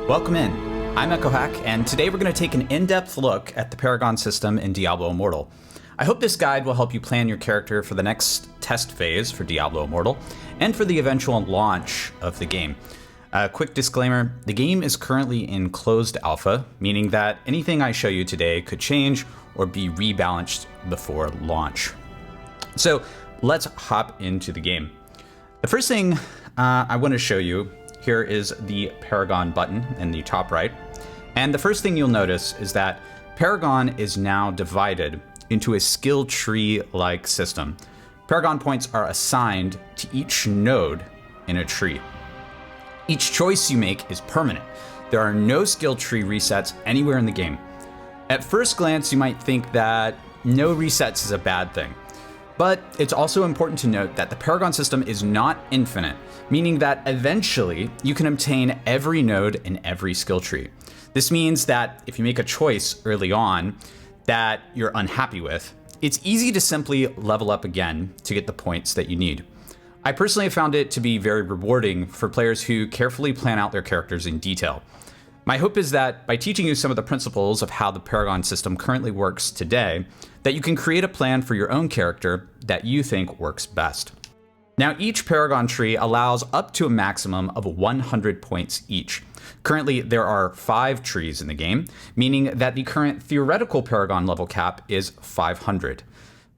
Welcome in. I'm echohack, and today we're going to take an in-depth look at the Paragon system in Diablo Immortal. I hope this guide will help you plan your character for the next test phase for Diablo Immortal, and for the eventual launch of the game. A quick disclaimer, the game is currently in closed alpha, meaning that anything I show you today could change or be rebalanced before launch. So let's hop into the game. The first thing I want to show you here is the Paragon button in the top right. And the first thing you'll notice is that Paragon is now divided into a skill tree-like system. Paragon points are assigned to each node in a tree. Each choice you make is permanent. There are no skill tree resets anywhere in the game. At first glance, you might think that no resets is a bad thing. But it's also important to note that the Paragon system is not infinite, meaning that eventually you can obtain every node in every skill tree. This means that if you make a choice early on that you're unhappy with, it's easy to simply level up again to get the points that you need. I personally have found it to be very rewarding for players who carefully plan out their characters in detail. My hope is that by teaching you some of the principles of how the Paragon system currently works today, that you can create a plan for your own character that you think works best. Now, each Paragon tree allows up to a maximum of 100 points each. Currently, there are 5 trees in the game, meaning that the current theoretical Paragon level cap is 500.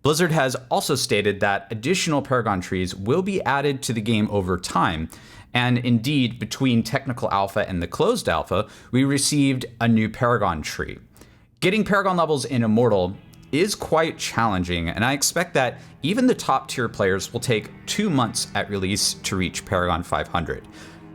Blizzard has also stated that additional Paragon trees will be added to the game over time, and indeed, between technical alpha and the closed alpha, we received a new Paragon tree. Getting Paragon levels in Immortal is quite challenging, and I expect that even the top tier players will take 2 months at release to reach Paragon 500.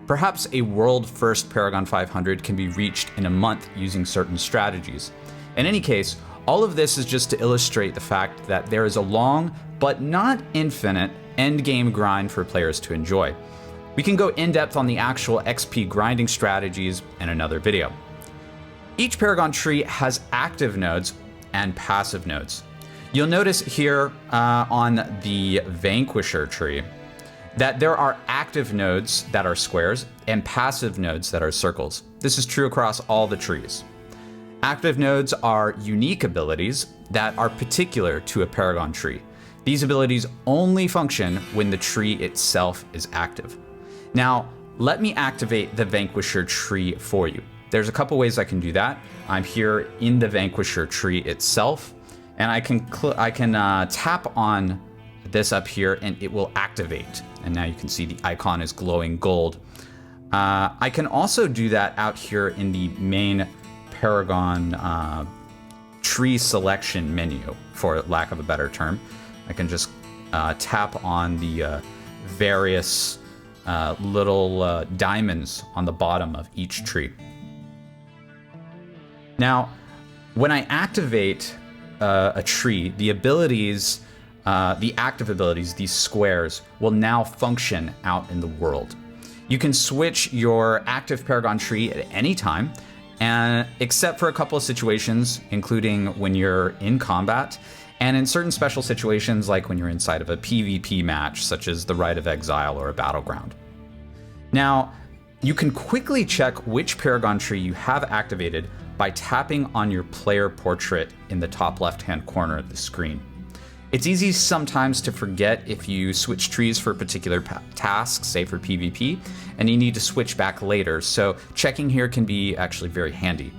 Perhaps a world first Paragon 500 can be reached in a month using certain strategies. In any case, all of this is just to illustrate the fact that there is a long, but not infinite, endgame grind for players to enjoy. We can go in depth on the actual XP grinding strategies in another video. Each Paragon tree has active nodes and passive nodes. You'll notice here on the Vanquisher tree that there are active nodes that are squares and passive nodes that are circles. This is true across all the trees. Active nodes are unique abilities that are particular to a Paragon tree. These abilities only function when the tree itself is active. Now, let me activate the Vanquisher tree for you. There's a couple ways I can do that. I'm here in the Vanquisher tree itself, and I can tap on this up here and it will activate. And now you can see the icon is glowing gold. I can also do that out here in the main Paragon tree selection menu, for lack of a better term. I can just tap on the various little diamonds on the bottom of each tree. Now, when I activate a tree, the abilities, the active abilities, these squares, will now function out in the world. You can switch your active Paragon tree at any time, and except for a couple of situations, including when you're in combat, and in certain special situations like when you're inside of a PvP match, such as the Rite of Exile or a Battleground. Now, you can quickly check which Paragon tree you have activated by tapping on your player portrait in the top left-hand corner of the screen. It's easy sometimes to forget if you switch trees for particular tasks, say for PvP, and you need to switch back later, so checking here can be actually very handy.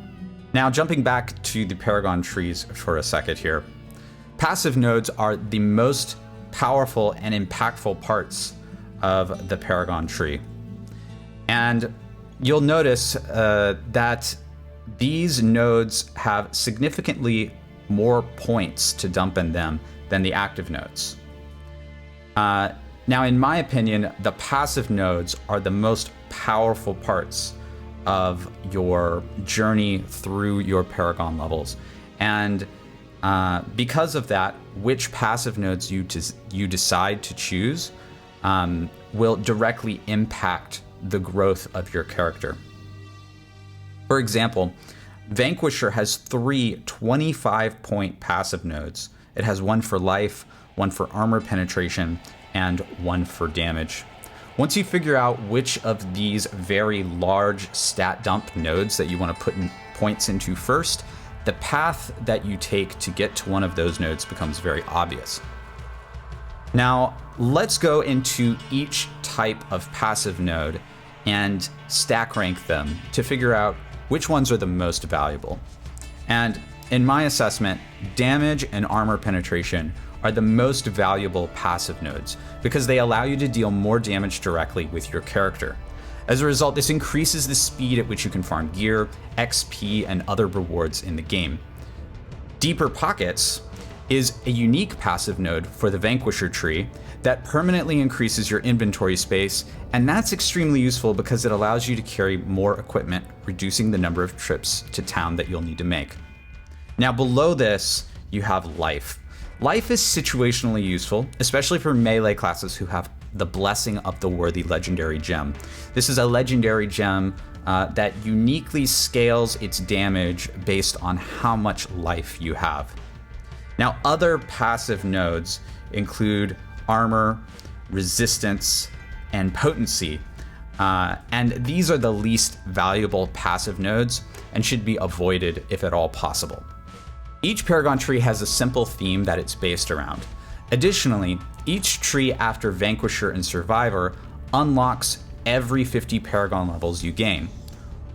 Now, jumping back to the Paragon trees for a second here. Passive nodes are the most powerful and impactful parts of the Paragon tree. And you'll notice that these nodes have significantly more points to dump in them than the active nodes. Now, in my opinion, the passive nodes are the most powerful parts of your journey through your Paragon levels. And because of that, which passive nodes you decide to choose will directly impact the growth of your character. For example, Vanquisher has 3 25-point passive nodes. It has one for life, one for armor penetration, and one for damage. Once you figure out which of these very large stat dump nodes that you want to put in points into first, the path that you take to get to one of those nodes becomes very obvious. Now, let's go into each type of passive node and stack rank them to figure out which ones are the most valuable. And in my assessment, damage and armor penetration are the most valuable passive nodes because they allow you to deal more damage directly with your character. As a result, this increases the speed at which you can farm gear, XP, and other rewards in the game. Deeper Pockets is a unique passive node for the Vanquisher tree that permanently increases your inventory space, and that's extremely useful because it allows you to carry more equipment, reducing the number of trips to town that you'll need to make. Now below this, you have Life. Life is situationally useful, especially for melee classes who have the Blessing of the Worthy legendary gem. This is a legendary gem that uniquely scales its damage based on how much life you have. Now, other passive nodes include armor, resistance, and potency. And these are the least valuable passive nodes and should be avoided if at all possible. Each Paragon tree has a simple theme that it's based around. Additionally, each tree after Vanquisher and Survivor unlocks every 50 Paragon levels you gain.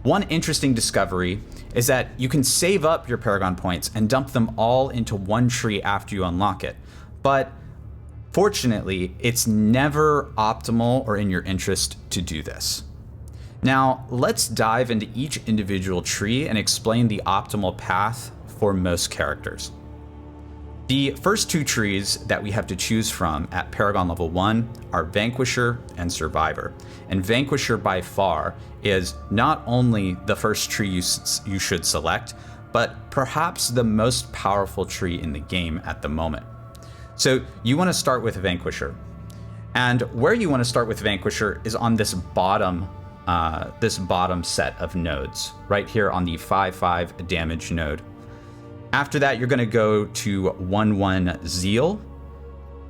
One interesting discovery is that you can save up your Paragon points and dump them all into one tree after you unlock it. But fortunately, it's never optimal or in your interest to do this. Now, let's dive into each individual tree and explain the optimal path for most characters. The first two trees that we have to choose from at Paragon level 1 are Vanquisher and Survivor. And Vanquisher by far is not only the first tree you should select, but perhaps the most powerful tree in the game at the moment. So you want to start with Vanquisher. And where you want to start with Vanquisher is on this bottom set of nodes, right here on the 5/5 damage node. After that, you're going to go to 1/1 Zeal,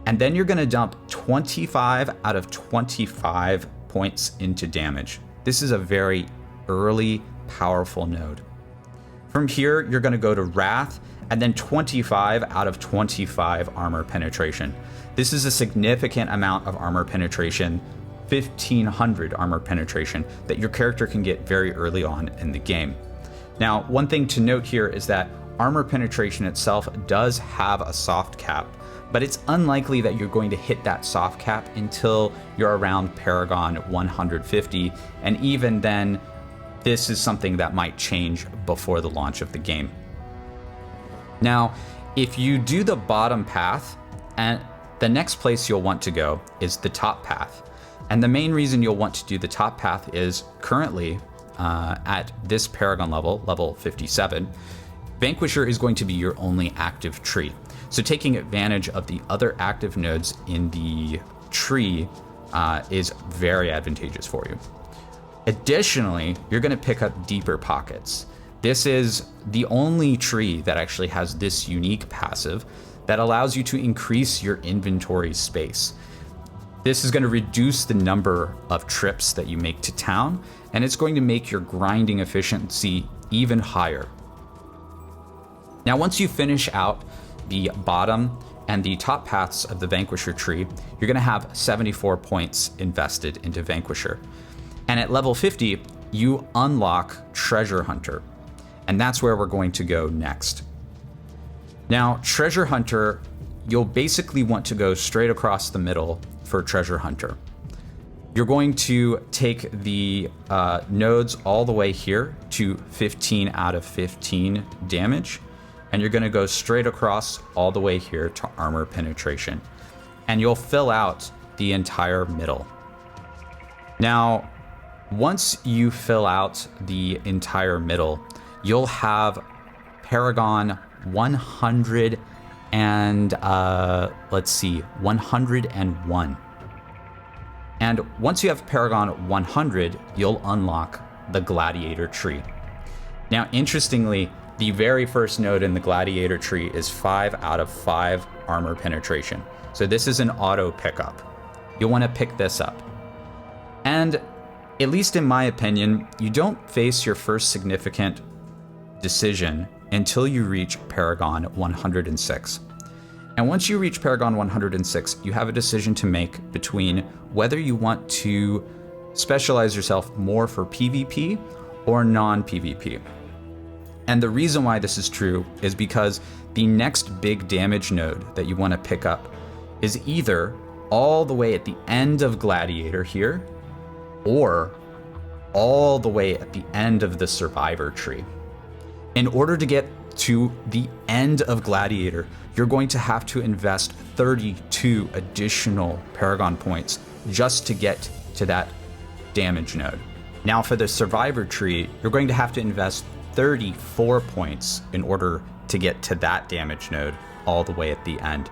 and then you're going to dump 25 out of 25 points into damage. This is a very early, powerful node. From here, you're going to go to Wrath, and then 25 out of 25 armor penetration. This is a significant amount of armor penetration, 1500 armor penetration, that your character can get very early on in the game. Now, one thing to note here is that armor penetration itself does have a soft cap, but it's unlikely that you're going to hit that soft cap until you're around Paragon 150, and even then, this is something that might change before the launch of the game. Now, if you do the bottom path, and the next place you'll want to go is the top path. And the main reason you'll want to do the top path is currently at this Paragon level 57, Vanquisher is going to be your only active tree. So taking advantage of the other active nodes in the tree is very advantageous for you. Additionally, you're going to pick up Deeper Pockets. This is the only tree that actually has this unique passive that allows you to increase your inventory space. This is going to reduce the number of trips that you make to town, and it's going to make your grinding efficiency even higher. Now, once you finish out the bottom and the top paths of the Vanquisher tree, you're going to have 74 points invested into Vanquisher. And at level 50, you unlock Treasure Hunter. And that's where we're going to go next. Now, Treasure Hunter, you'll basically want to go straight across the middle for Treasure Hunter. You're going to take the nodes all the way here to 15 out of 15 damage. And you're going to go straight across all the way here to armor penetration. And you'll fill out the entire middle. Now, once you fill out the entire middle, you'll have Paragon 100 and 101. And once you have Paragon 100, you'll unlock the Gladiator tree. Now, interestingly, the very first node in the Gladiator tree is 5 out of 5 armor penetration. So this is an auto pickup. You'll want to pick this up. And at least in my opinion, you don't face your first significant decision until you reach Paragon 106. And once you reach Paragon 106, you have a decision to make between whether you want to specialize yourself more for PvP or non-PvP. And the reason why this is true is because the next big damage node that you want to pick up is either all the way at the end of Gladiator here, or all the way at the end of the Survivor tree. In order to get to the end of Gladiator, you're going to have to invest 32 additional Paragon points just to get to that damage node. Now for the Survivor tree, you're going to have to invest 34 points in order to get to that damage node all the way at the end.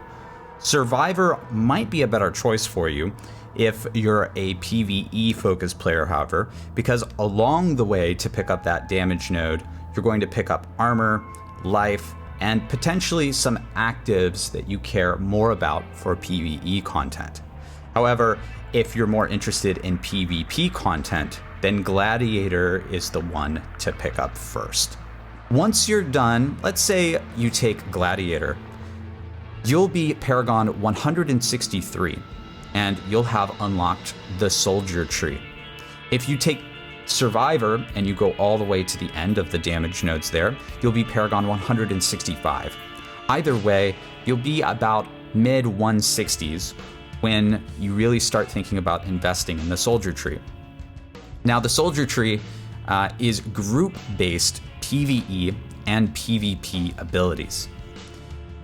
Survivor might be a better choice for you if you're a PvE focused player, however, because along the way to pick up that damage node, you're going to pick up armor, life, and potentially some actives that you care more about for PvE content. However, if you're more interested in PvP content, then Gladiator is the one to pick up first. Once you're done, let's say you take Gladiator, you'll be Paragon 163, and you'll have unlocked the Soldier tree. If you take Survivor and you go all the way to the end of the damage nodes there, you'll be Paragon 165. Either way, you'll be about mid 160s when you really start thinking about investing in the Soldier tree. Now the Soldier tree is group-based PvE and PvP abilities.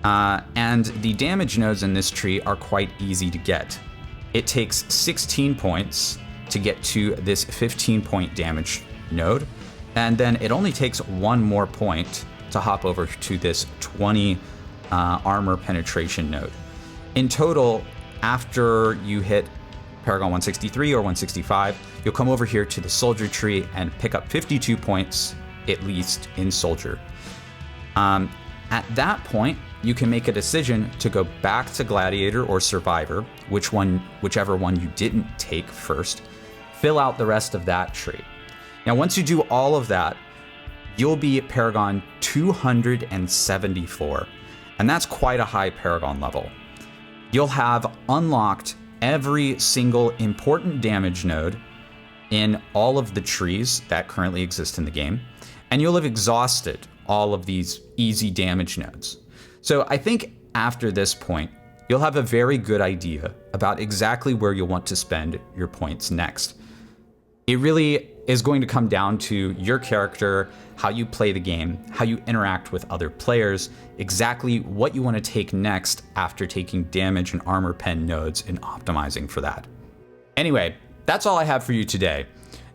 And the damage nodes in this tree are quite easy to get. It takes 16 points to get to this 15-point damage node, and then it only takes one more point to hop over to this 20 armor penetration node. In total, after you hit Paragon 163 or 165, you'll come over here to the Soldier tree and pick up 52 points, at least in Soldier. At that point, you can make a decision to go back to Gladiator or Survivor, whichever one you didn't take first, fill out the rest of that tree. Now, once you do all of that, you'll be at Paragon 274, and that's quite a high Paragon level. You'll have unlocked every single important damage node in all of the trees that currently exist in the game, and you'll have exhausted all of these easy damage nodes. So I think after this point, you'll have a very good idea about exactly where you'll want to spend your points next. It really is going to come down to your character, how you play the game, how you interact with other players, exactly what you want to take next after taking damage and armor pen nodes and optimizing for that. Anyway, that's all I have for you today.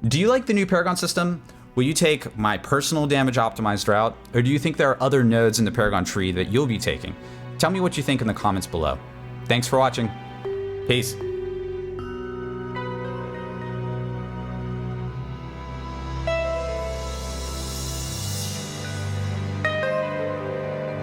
Do you like the new Paragon system? Will you take my personal damage optimized route, or do you think there are other nodes in the Paragon tree that you'll be taking? Tell me what you think in the comments below. Thanks for watching. Peace.